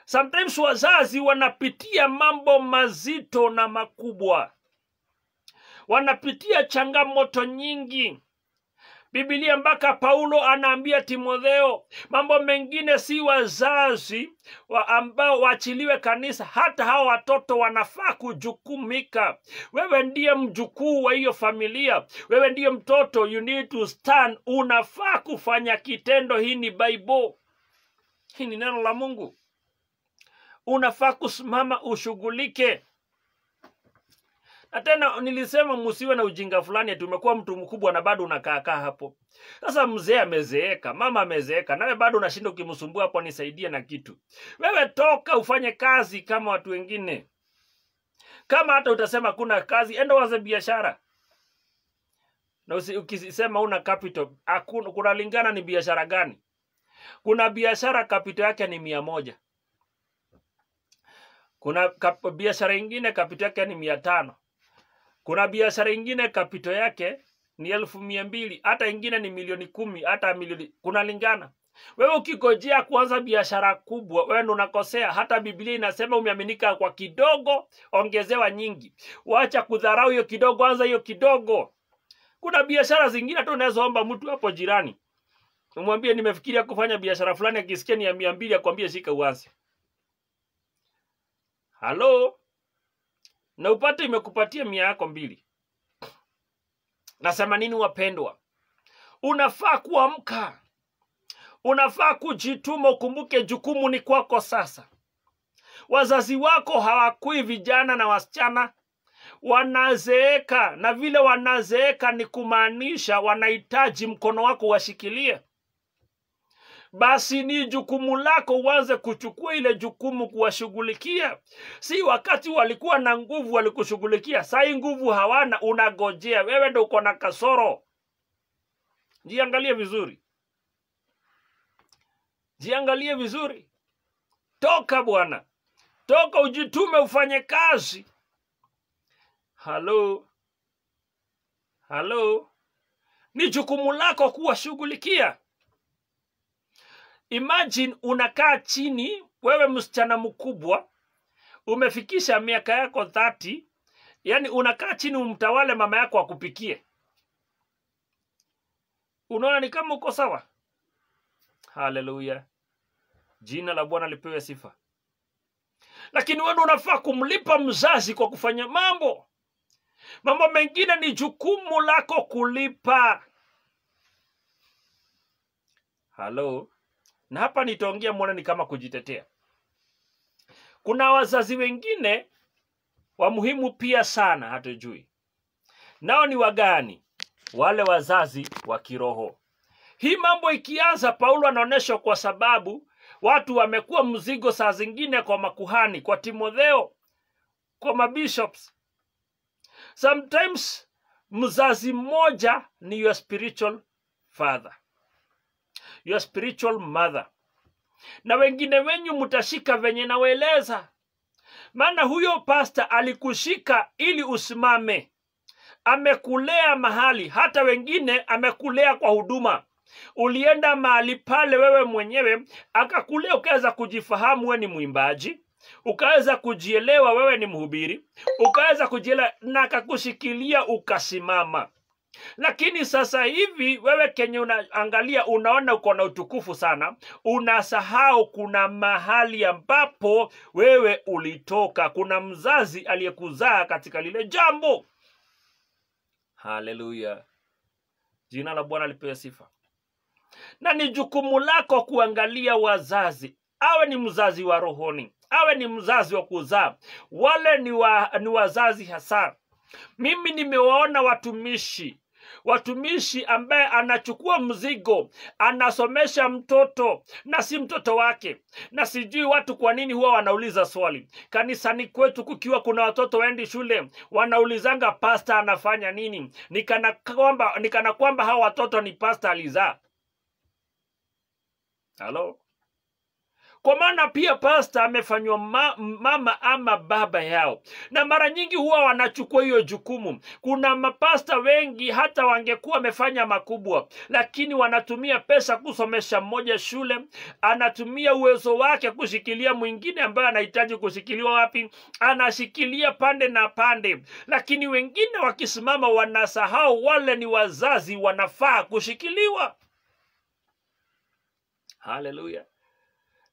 Sometimes wazazi wanapitia mambo mazito na makubwa. Wanapitia changamoto nyingi. Biblia mpaka Paulo anaambia Timotheo, mambo mengine si wazazi ambao waachiliwe kanisa, hata hao watoto wanafaa kujukumika. Wewe ndiye mjukuu wa hiyo familia. Wewe ndiye mtoto, you need to stand. Unafaa kufanya kitendo. Hii ni Bible. Hii ni neno la Mungu. Unafaa kusimama ushughulike. Na tena nilisema msiwe na ujinga fulani ati umekuwa mtu mkubwa na bado unakaa hapo. Sasa mzee amezeeka, mama amezeeka, nawe bado unashinda ukimsumbua hapo nisaidie na kitu. Wewe toka ufanye kazi kama watu wengine. Kama hata utasema kuna kazi, enda waze biashara. Na ukisema una capital, kuna lingana ni biashara gani? Kuna biashara capital yake ni 100. Kuna biashara nyingine capital yake ni 500. Kuna biashara nyingine capital yake ni 200,000, hata nyingine ni 10,000,000, hata milioni. Kuna lingana. Wewe ukigojea kuanza biashara kubwa, wewe ndo unakosea. Hata Biblia inasema umeaminika kwa kidogo, ongezewa nyingi. Waacha kudharau hiyo kidogo, anza hiyo kidogo. Kuna biashara zingine tu unaweza omba mtu hapo jirani, umwambie nimefikiria kufanya biashara fulani, akisikia ni ya 200 akwambie shika uanze. Halo? Na upate imekupatia 100 yako 2. Nasema nini wapendwa? Unafaa kuamka. Unafaa kujituma, ukumbuke jukumu ni kwako sasa. Wazazi wako hawakui vijana na wasichana, wanazeeka, na vile wanazeeka ni kumaanisha wanahitaji mkono wako washikilie. Basi ni jukumu lako uanze kuchukua ile jukumu kuwashughulikia. Si wakati walikuwa na nguvu walikushughulikia, sasa nguvu hawana, unagojea. Wewe ndio uko na kasoro. Jiangalie vizuri. Jiangalie vizuri. Toka bwana. Toka ujitume ufanye kazi. Halo. Halo. Ni jukumu lako kuwashughulikia. Imagine unakaa chini, wewe msichana mkubwa, umefikisha miaka yako 30, yani unakaa chini umtawale mama yako akupikie. Unaona ni kama uko sawa? Hallelujah. Jina la Bwana lipewe sifa. Lakini wewe unafaa kumlipa mzazi kwa kufanya mambo. Mambo mengine ni jukumu lako kulipa. Halo. Na hapa nitaongea muone ni kama kujitetea. Kuna wazazi wengine wa muhimu pia sana hatujui. Nao ni wagani? Wale wazazi wa kiroho. Hii mambo ikianza, Paulo anaonesha kwa sababu watu wamekuwa mzigo saa zingine kwa makuhani, kwa Timotheo, kwa mabishops. Sometimes mzazi mmoja ni your spiritual father, your spiritual mother. Na wengine wenyu mutashika venye naweleza. Maana huyo pastor alikushika ili usimame. Amekulea mahali, hata wengine amekulea kwa huduma. Ulienda mahali pale wewe mwenyewe, akakulea ukaweza kujifahamu wewe ni mwimbaji, ukaweza kujielewa wewe ni mhubiri, ukaweza kujielewa na akakushikilia ukasimama. Lakini sasa hivi wewe kenye unaangalia unaona uko na utukufu sana, unasahau kuna mahali ambapo wewe ulitoka, kuna mzazi aliyekuzaa katika lile jambo. Haleluya. Jina la Bwana lipewe sifa. Na ni jukumu lako kuangalia wazazi. Awe ni mzazi wa rohoni, awe ni mzazi wa kuzaa, wale ni wazazi hasa. Mimi nimewaona watumishi ambaye anachukua mzigo, anasomesha mtoto na si mtoto wake. Na sijui watu kwa nini huwa wanauliza swali. Kanisani kwetu kukiwa kuna watoto waendi shule, wanaulizanga pastor anafanya nini? Nikana kwamba hawa watoto ni pastor alizaa. Halo? Kwa maana pia pastor amefanywa mama ama baba yao. Na mara nyingi huwa wanachukua hiyo jukumu. Kuna mapasta wengi hata wangekuwa wamefanya makubwa, lakini wanatumia pesa kusomesha mmoja shule, anatumia uwezo wake kushikilia mwingine ambaye anahitaji kushikiliwa wapi, anashikilia pande na pande. Lakini wengine wakisimama wanasahau wale ni wazazi wanafaa kushikiliwa. Haleluya.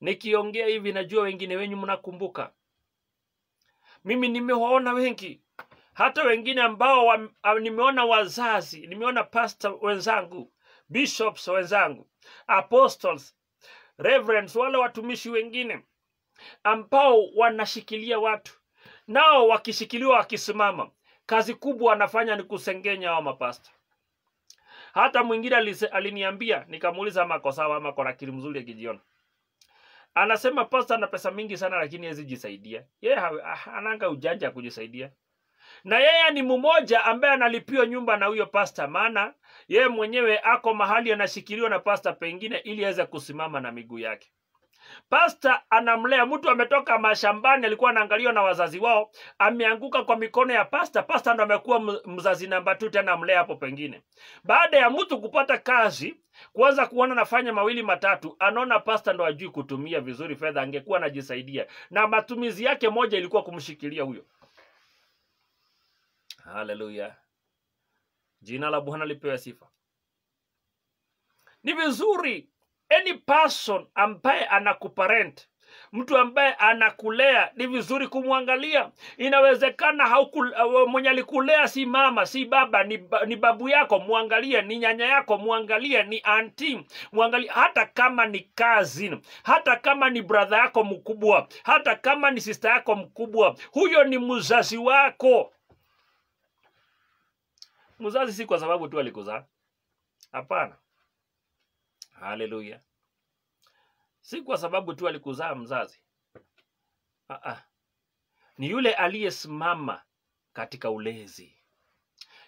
Nikiongea hivi najua wengine wenyu mnakumbuka. Mimi nimewaona wengi. Hata wengine ambao nimeona wazazi, nimeona pastor wenzangu, bishops wenzangu, apostles, reverends, wale watumishi wengine ambao wanashikilia watu. Nao wakishikiliwa wakisimama, kazi kubwa wanafanya ni kusengenya hao mapasta. Hata mwingine aliniambia, nikamuuliza makosa ama kwa akili mzuri akijiona. Anasema pastor ana pesa mingi sana lakini hawezi jisaidia. Yeye ananga ujanja kujisaidia. Na yeye ni mmoja ambaye analipiwa nyumba na huyo pastor, maana yeye mwenyewe ako mahali anashikiliwa na pastor pengine ili aweze kusimama na miguu yake. Pastor anamlea mtu ametoka mashambani, alikuwa anaangaliwa na wazazi wao, ameanguka kwa mikono ya pastor. Pastor ndo amekuwa mzazi namba 2 tena amlea hapo pengine. Baada ya mtu kupata kazi, kuanza kuona nafanya mawili matatu, anaona pastor ndo ajui kutumia vizuri fedha, angekuwa anajisaidia. Na matumizi yake moja ilikuwa kumshikilia huyo. Haleluya. Jina la Bwana lipewe sifa. Ni vizuri any person ambaye anakuparent, mtu ambaye anakulea, ni vizuri kumwangalia. Inawezekana mwenye alikulea si mama, si baba, ni babu yako, muangalie. Ni nyanya yako, muangalie. Ni auntie, muangalie. Hata kama ni cousin, hata kama ni brother yako mkubwa, hata kama ni sister yako mkubwa, huyo ni mzazi wako. Mzazi si kwa sababu tu alikuzaa. Hapana. Haleluya. Si kwa sababu tu alikuzaa mzazi. Ni yule aliyesimama katika ulezi.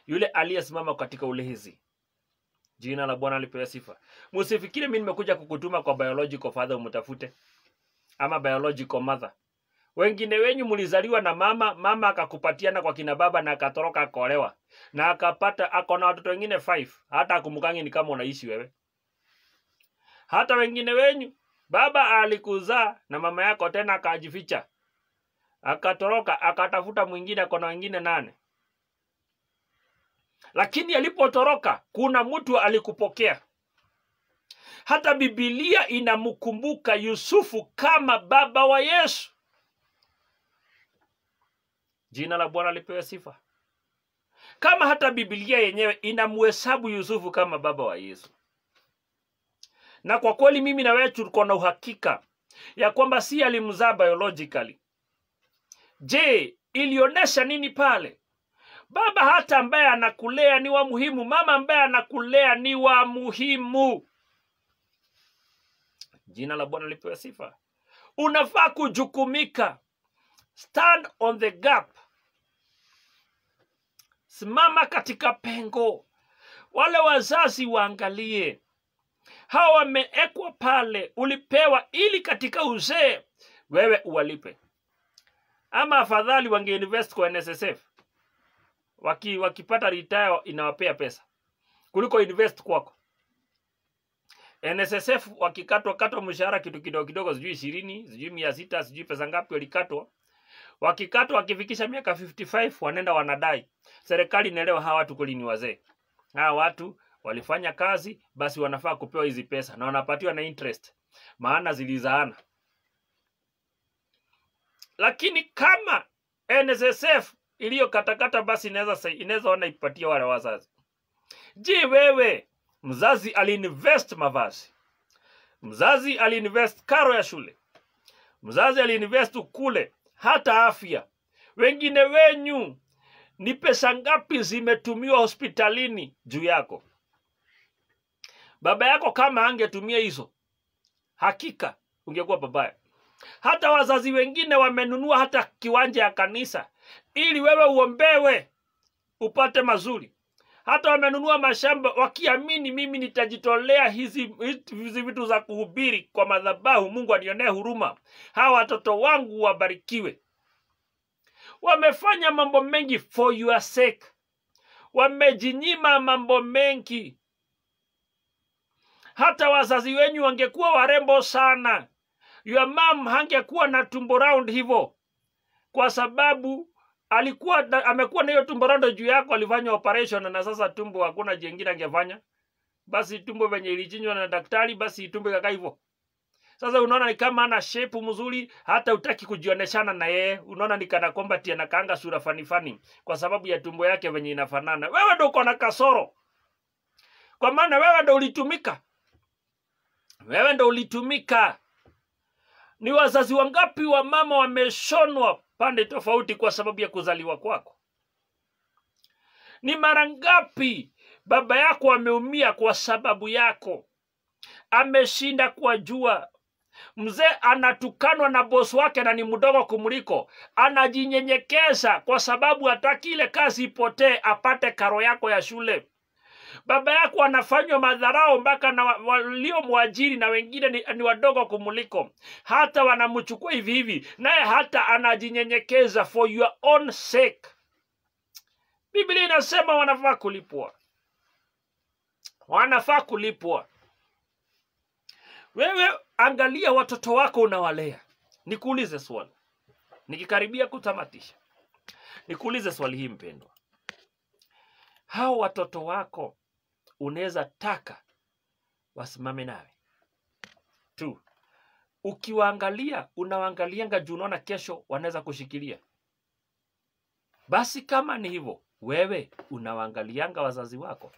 Yule aliyesimama katika ulezi. Jina la Bwana lipewe sifa. Msifikiri mimi nimekuja kukutuma kwa biological father umtafute, ama biological mother. Wengine wenyu mlizaliwa na mama akakupatiana kwa kina baba na akatoroka akaolewa. Na akapata akona watoto wengine 5. Hata akumbukangi ni kama unaishi wewe. Hata wengine wenyu baba alikuzaa na mama yako tena akajificha, akatoroka akatafuta mwingine, akona wengine 8. Lakini alipotoroka kuna mtu alikupokea. Hata Biblia inamkumbuka Yusufu kama baba wa Yesu. Jina la Bwana lipewe sifa. kama hata Biblia yenyewe inamhesabu Yusufu kama baba wa Yesu. Na kwa kweli mimi na wewe tuko na uhakika ya kwamba si alimzaa biologically. Je, ilionyesha nini pale? Baba hata ambaye anakulea ni wa muhimu, mama ambaye anakulea ni wa muhimu. Jina la Bwana lipewe sifa. Unafaa kujukumika. Stand on the gap. Simama katika pengo. Wale wazazi waangalie. Hawa wameekwa pale, ulipewa ili katika uzee wewe uwalipe. Ama afadhali wangeinvest kwa NSSF. Wakipata retire inawapea pesa kuliko invest kwako. NSSF wakikatwa mshahara kitu kidogo, sijui 20, sijui 600, sijui pesa ngapi walikatwa. Wakikatwa wakifikisha miaka 55 wanaenda wanadai. Serikali inaelewa hawa watu kweli ni wazee. Hawa watu walifanya kazi, basi wanafaa kupewa hizi pesa na wanapatiwa na interest. Maana zilizaana. Lakini kama NSSF iliyo katakata, basi inaweza ona ipatia wale wazazi. Je, wewe mzazi aliinvest mavazi? Mzazi aliinvest karo ya shule. Mzazi aliinvest kule hata afya. Wengine wenyu ni pesa ngapi zimetumiwa hospitalini juu yako? Baba yako kama angetumia hizo, hakika ungekuwa babaya. Hata wazazi wengine wamenunua hata kiwanja ya kanisa ili wewe uombewe upate mazuri. Hata wamenunua mashamba wakiamini mimi nitajitolea hizi vitu za kuhubiri kwa madhabahu, Mungu anionee huruma, hawa watoto wangu wabarikiwe. Wamefanya mambo mengi for your sake. Wamejinyima mambo mengi. Hata wazazi wenyu wangekuwa warembo sana, your mom hangekuwa na tumbo round hivyo, kwa sababu amekuwa na hiyo tumbo round juu yako, alifanya operation na sasa tumbo hakuna jingine angefanya. Basi tumbo venye ilichinjwa na daktari, basi tumbo ikakaa hivyo. Sasa unaona ni kama ana shape mzuri, hata utaki kujioneshana na yeye. Unaona ni kana kwamba tia kaanga sura fani kwa sababu ya tumbo yake venye inafanana. Wewe ndio uko na kasoro. Kwa maana wewe ndio ulitumika. Wewe ndio ulitumika. Ni wazazi wangapi wa mama wameshonwa pande tofauti kwa sababu ya kuzaliwa kwako? Ni mara ngapi baba yako ameumia kwa sababu yako? Ameshinda kwa jua. Mzee anatukanwa na boss wake na ni mdogo kumuliko. Anajinyenyekeza kwa sababu hataki ile kazi ipotee apate karo yako ya shule. Baba yako anafanywa madharau mpaka na walio mwajiri na wengine ni wadogo kumuliko. Hata wanamchukua hivi hivi, naye hata anajinyenyekeza for your own sake. Biblia inasema wanafaa kulipwa. Wanafaa kulipwa. Wewe angalia watoto wako unawalea. Nikuulize swali. Nikikaribia kutamatisha. Nikuulize swali hii mpendwa. Hao watoto wako unaweza taka wasimame nawe? Tu. Ukiwaangalia, unawaangalianga juu unaona kesho wanaweza kushikilia. Basi kama ni hivyo, wewe unawaangalianga wazazi wako?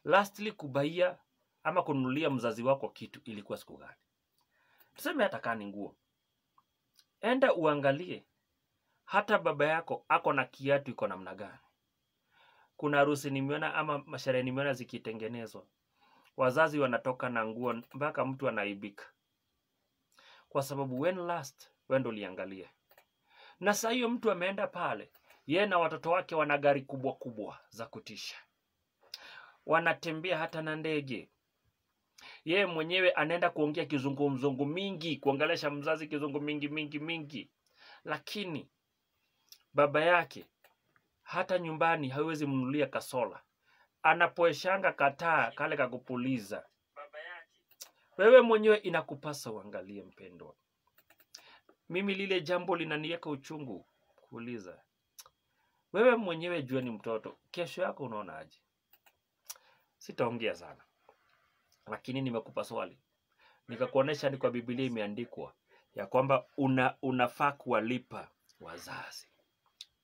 Lastly kubaia ama kununulia mzazi wako kitu ilikuwa siku gani? Tuseme hata kama ni nguo. Enda uangalie hata baba yako ako na kiatu iko namna gani. Kuna harusi nimeona ama masherehe nimeona zikitengenezwa, wazazi wanatoka na nguo mpaka mtu anaibika. Kwa sababu when last wewe ndio uliangalia. Na sasa hiyo mtu ameenda pale, yeye na watoto wake wana gari kubwa za kutisha. Wanatembea hata na ndege. Yeye mwenyewe anaenda kuongea kizungumzungu mingi, kuongelesha mzazi kizungu mingi. Lakini baba yake hata nyumbani hawezi mnunulia kasola. Anapoeshanga kataa kale kakupuliza. Wewe mwenyewe inakupasa uangalie mpendwa. Mimi lile jambo linaniweka uchungu kuuliza. Wewe mwenyewe jua ni mtoto, kesho yako unaona aje? Sitaongea sana. Lakini nimekupa swali. Nikakuonesha ni kwa Biblia imeandikwa ya kwamba unafaa kuwalipa wazazi.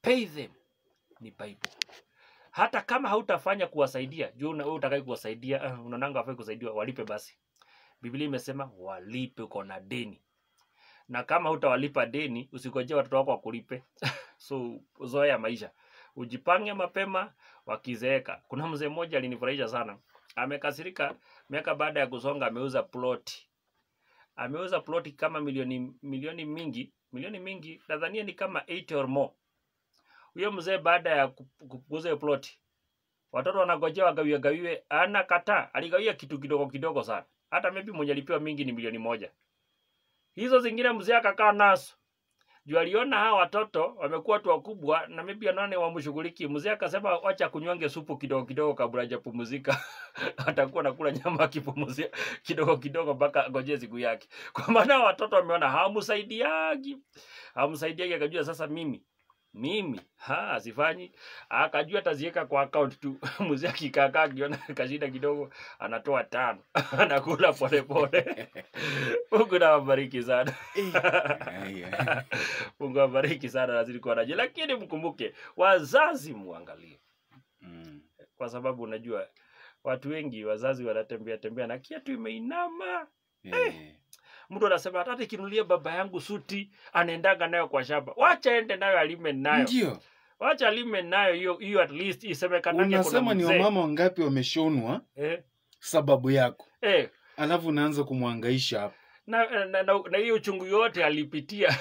pay them ni Bible. Hata kama hautafanya kuwasaidia, juu wewe utakaye kuwasaidia, unaonanga wafai kusaidiwa, walipe basi. Biblia imesema walipe, uko na deni. Na kama hutawalipa deni, usikojee watoto wako wakulipe. So zoea maisha. Ujipange mapema wakizeeka. Kuna mzee mmoja alinifurahisha sana. Amekasirika miaka baada ya kusonga, ameuza ploti. Ameuza ploti kama milioni mingi, nadhania ni kama 8 or more. Huyo mzee baada ya kuuza ploti, watoto wanagojea wagawiwe, anakataa. Aligawia kitu kidogo sana. Hata maybe mwenye alipewa mingi ni milioni 1. Hizo zingine mzee akakaa nazo. Juu aliona hawa watoto wamekuwa watu wakubwa na maybe anaone wamshughuliki. Mzee akasema wacha kunywange supu kidogo kabla hajapumzika. Atakuwa nakula nyama akipumzia kidogo mpaka ngoje siku yake. Kwa maana watoto wameona hawamsaidiagi. Akajua sasa mimi sifanyi. Akajua ataziweka kwa account tu. Mzee akikaa akiona kashida kidogo anatoa 5. Anakula pole. Mungu na wabariki sana. Mungu wabariki sana, nazidi kwa raje. Lakini mkumbuke wazazi muangalie. Kwa sababu unajua watu wengi wazazi wanatembea na kiatu imeinama. Mtu anasema hata kinunulie baba yangu suti, anaendaga nayo kwa shamba. Wacha ende nayo alime nayo. Ndio. Wacha alime nayo hiyo at least isemekana kuna mzee. Unasema ni wamama wangapi wameshonwa sababu yako. Alafu unaanza kumhangaisha hapo. Na hiyo uchungu yote alipitia.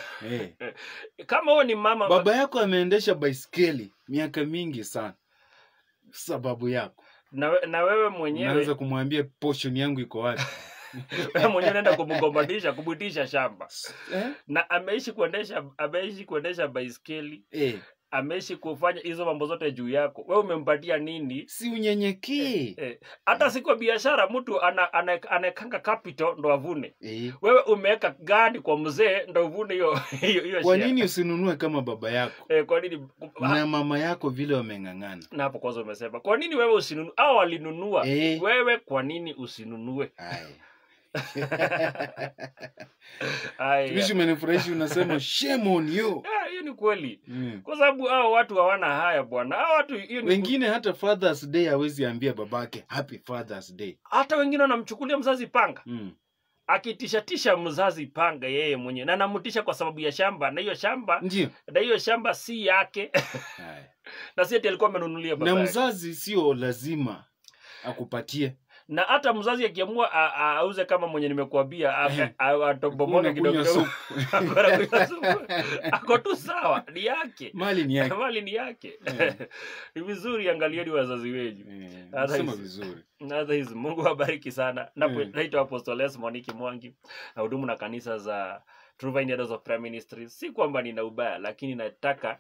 Kama wewe ni mama, baba yako ameendesha baiskeli miaka mingi sana sababu yako. Na wewe mwenyewe unaanza kumwambia portion yangu iko wapi? Wewe mwenyewe unaenda kumgombanisha, kubutisha shamba. Na ameishi kuendesha baiskeli. Ameishi kufanya hizo mambo zote juu yako. Wewe umempatia nini? Si unyenyekee. Hata siku biashara mtu anakanga capital ndo avune. Wewe umeweka gani kwa mzee ndo uvune hiyo Kwa nini usinunue kama baba yako? Kwa nini na mama yako vile wamengangana? Na hapo kwanza umesema, kwa nini wewe usinunue? Hao walinunua. Wewe kwa nini usinunue? Tumishi umenifurahisha unasema shame on you. Hiyo ni kweli. Kwa sababu hao watu hawana haya bwana. Hao watu wengine hata Father's Day hawezi ambia babake Happy Father's Day. Hata wengine wanamchukulia mzazi panga. Akitisha mzazi panga yeye mwenyewe. Na anamutisha kwa sababu ya shamba, na hiyo shamba si yake. Na si eti alikuwa amenunulia baba. Na mzazi sio lazima akupatie. Na hata mzazi akiamua auze kama mwenye nimekuambia, atobomoke kidogo. Ako tu sawa, ni yake. Mali ni yake. Mali ni yake. Ni vizuri angalieni wazazi wenu. Nasema vizuri. Hata hizo Mungu awabariki sana. Naitwa Apostoles Moniki Mwangi. Na hudumu na kanisa za True Vine Elders of Prayer Ministries. Si kwamba nina ubaya, lakini nataka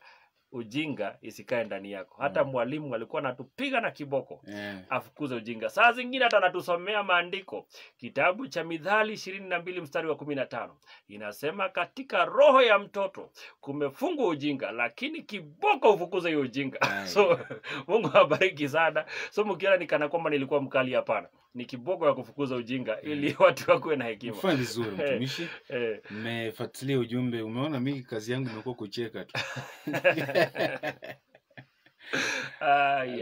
ujinga isikae ndani yako. Hata mwalimu alikuwa anatupiga na kiboko. Afukuze ujinga. Saa zingine hata anatusomea maandiko. Kitabu cha Mithali 22 mstari wa 15. Inasema katika roho ya mtoto kumefungwa ujinga, lakini kiboko ufukuze hiyo ujinga. So Mungu awabariki sana. So mkiona nikana kwamba nilikuwa mkali, hapana. Ni kiboko ya kufukuza ujinga ili watu wakuwe na hekima. Mfano vizuri mtumishi. Mmefuatilia ujumbe. Umeona mimi kazi yangu imekuwa kucheka tu.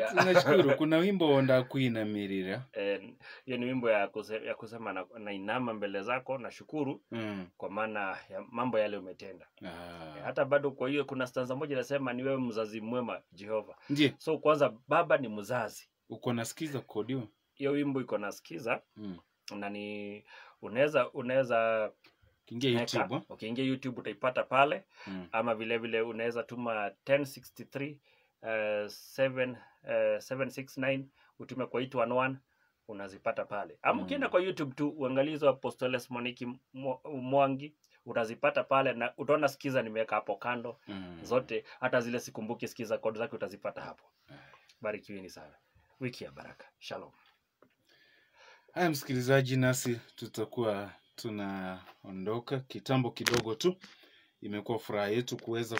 Tunashukuru. Kuna wimbo onda kuinamirira. Hiyo ni wimbo ya kusema na inama mbele zako na shukuru kwa maana ya mambo yale umetenda. Hata bado kwa hiyo kuna stanza moja inasema ni wewe mzazi mwema Jehova. So kwanza baba ni mzazi. Uko nasikiza kodio? Hiyo wimbo iko nasikiza. Na ni unaweza Kingia YouTube. Ukiingia YouTube utaipata pale. Ama vile unaweza tuma 1063 769 utume kwa 811 unazipata pale. Ama ukienda kwa YouTube tu uangalie hizo Apostoles Moniki Mwangi utazipata pale, na utaona sikiza nimeweka hapo kando zote, hata zile sikumbuki sikiza code zake utazipata hapo. Barikiweni sana. Wiki ya baraka. Shalom. Haya msikilizaji, nasi tutakuwa tunaondoka kitambo kidogo tu. Imekuwa furaha yetu kuweza